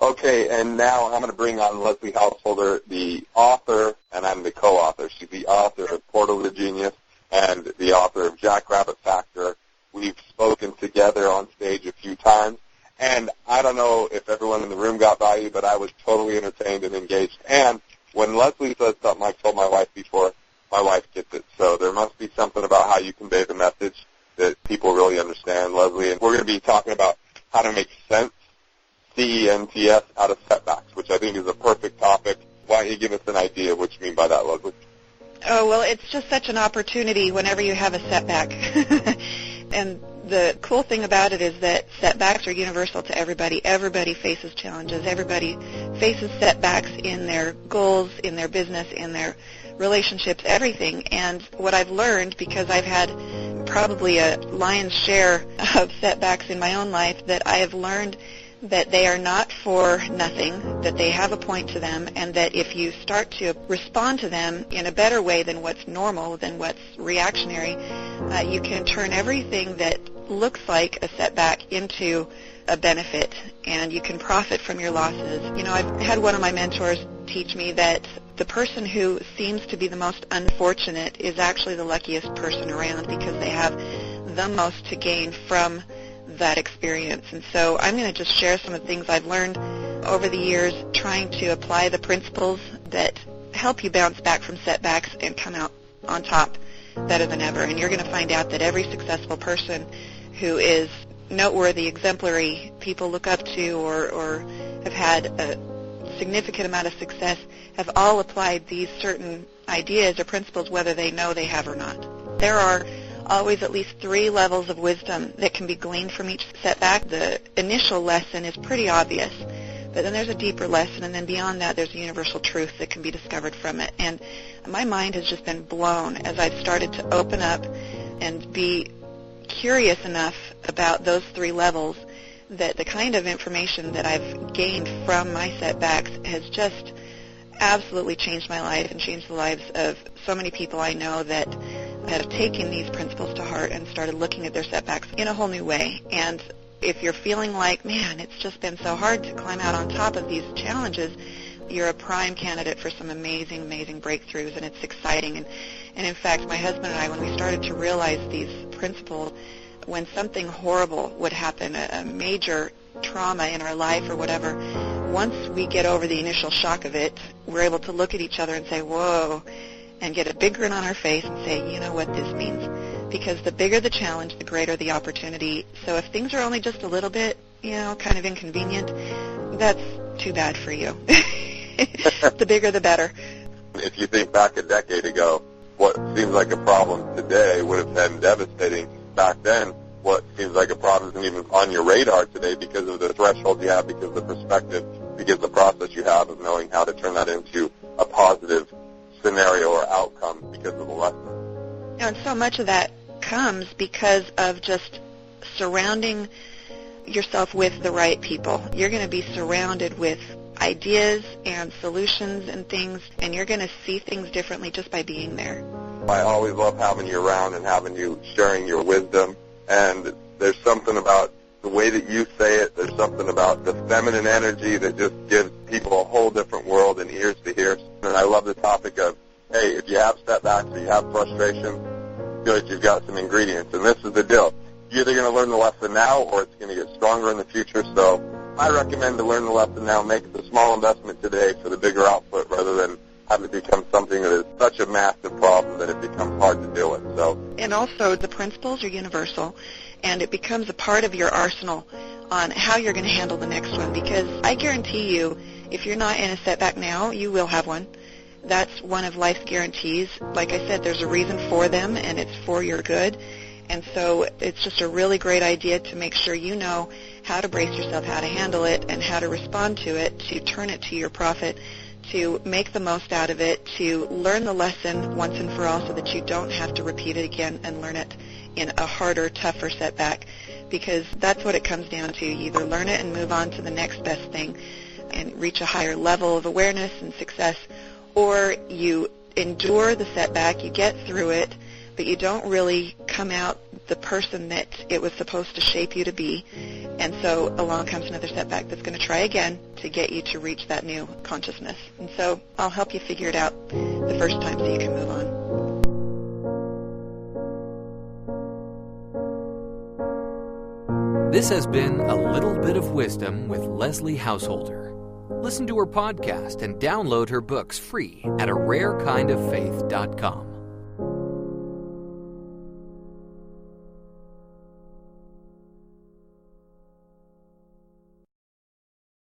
Okay, and now I'm going to bring on Leslie Householder, the author, and I'm the co-author. She's the author of Portal to Genius and the author of Jackrabbit Factor. We've spoken together on stage a few times, and I don't know if everyone in the room got value, but I was totally entertained and engaged. And when Leslie says something I've told my wife before, my wife gets it. So there must be something about how you convey the message that people really understand, Leslie. And we're going to be talking about how to make sense, C-E-N-T-S, out of setbacks, which I think is a perfect topic. Why don't you give us an idea of what you mean by that, Leslie? Oh, well, it's just such an opportunity whenever you have a setback. And the cool thing about it is that setbacks are universal to everybody. Everybody faces challenges. Everybody faces setbacks in their goals, in their business, in their relationships, everything. And what I've learned, because I've had probably a lion's share of setbacks in my own life, that I have learned that they are not for nothing, that they have a point to them, and that if you start to respond to them in a better way than what's normal, than what's reactionary, you can turn everything that looks like a setback into a benefit, and you can profit from your losses. You know, I've had one of my mentors teach me that the person who seems to be the most unfortunate is actually the luckiest person around, because they have the most to gain from that experience. And so I'm going to just share some of the things I've learned over the years, trying to apply the principles that help you bounce back from setbacks and come out on top better than ever. And you're going to find out that every successful person who is noteworthy, exemplary, people look up to, or have had a significant amount of success, have all applied these certain ideas or principles, whether they know they have or not. There are always at least 3 levels of wisdom that can be gleaned from each setback. The initial lesson is pretty obvious, but then there's a deeper lesson, and then beyond that there's a universal truth that can be discovered from it. And my mind has just been blown as I've started to open up and be curious enough about those 3 levels, that the kind of information that I've gained from my setbacks has just absolutely changed my life and changed the lives of so many people I know that have taken these principles to heart and started looking at their setbacks in a whole new way. And if you're feeling like, man, it's just been so hard to climb out on top of these challenges, you're a prime candidate for some amazing, amazing breakthroughs, and it's exciting. And in fact, my husband and I, when we started to realize these principles, when something horrible would happen, a major trauma in our life or whatever, once we get over the initial shock of it, we're able to look at each other and say, whoa, and get a big grin on our face and say, you know what this means? Because the bigger the challenge, the greater the opportunity. So if things are only just a little bit, you know, kind of inconvenient, that's too bad for you. The bigger the better. If you think back a decade ago, what seems like a problem today would have been devastating back then. What seems like a problem isn't even on your radar today because of the threshold you have, because of the perspective, because of the process you have of knowing how to turn that into a positive scenario or outcome because of the lesson. And so much of that comes because of just surrounding yourself with the right people. You're going to be surrounded with ideas and solutions and things, and you're going to see things differently just by being there. I always love having you around and having you sharing your wisdom, and there's something about the way that you say it, there's something about the feminine energy that just gives people a whole different world and ears to hear. And I love the topic of, hey, if you have setbacks or you have frustration, good, you've got some ingredients. And this is the deal. You're either going to learn the lesson now or it's going to get stronger in the future. So I recommend to learn the lesson now, make the small investment today for the bigger output rather than have it become something that is such a massive problem that it becomes hard to deal with. And also the principles are universal, and it becomes a part of your arsenal on how you're going to handle the next one, because I guarantee you, if you're not in a setback now, you will have one. That's one of life's guarantees. Like I said, there's a reason for them, and it's for your good. And so it's just a really great idea to make sure you know how to brace yourself, how to handle it, and how to respond to it, to turn it to your profit, to make the most out of it, to learn the lesson once and for all so that you don't have to repeat it again and learn it in a harder, tougher setback, because that's what it comes down to. You either learn it and move on to the next best thing and reach a higher level of awareness and success, or you endure the setback, you get through it, but you don't really come out the person that it was supposed to shape you to be. And so along comes another setback that's going to try again to get you to reach that new consciousness. And so I'll help you figure it out the first time so you can move on. This has been A Little Bit of Wisdom with Leslie Householder. Listen to her podcast and download her books free at ararekindoffaith.com.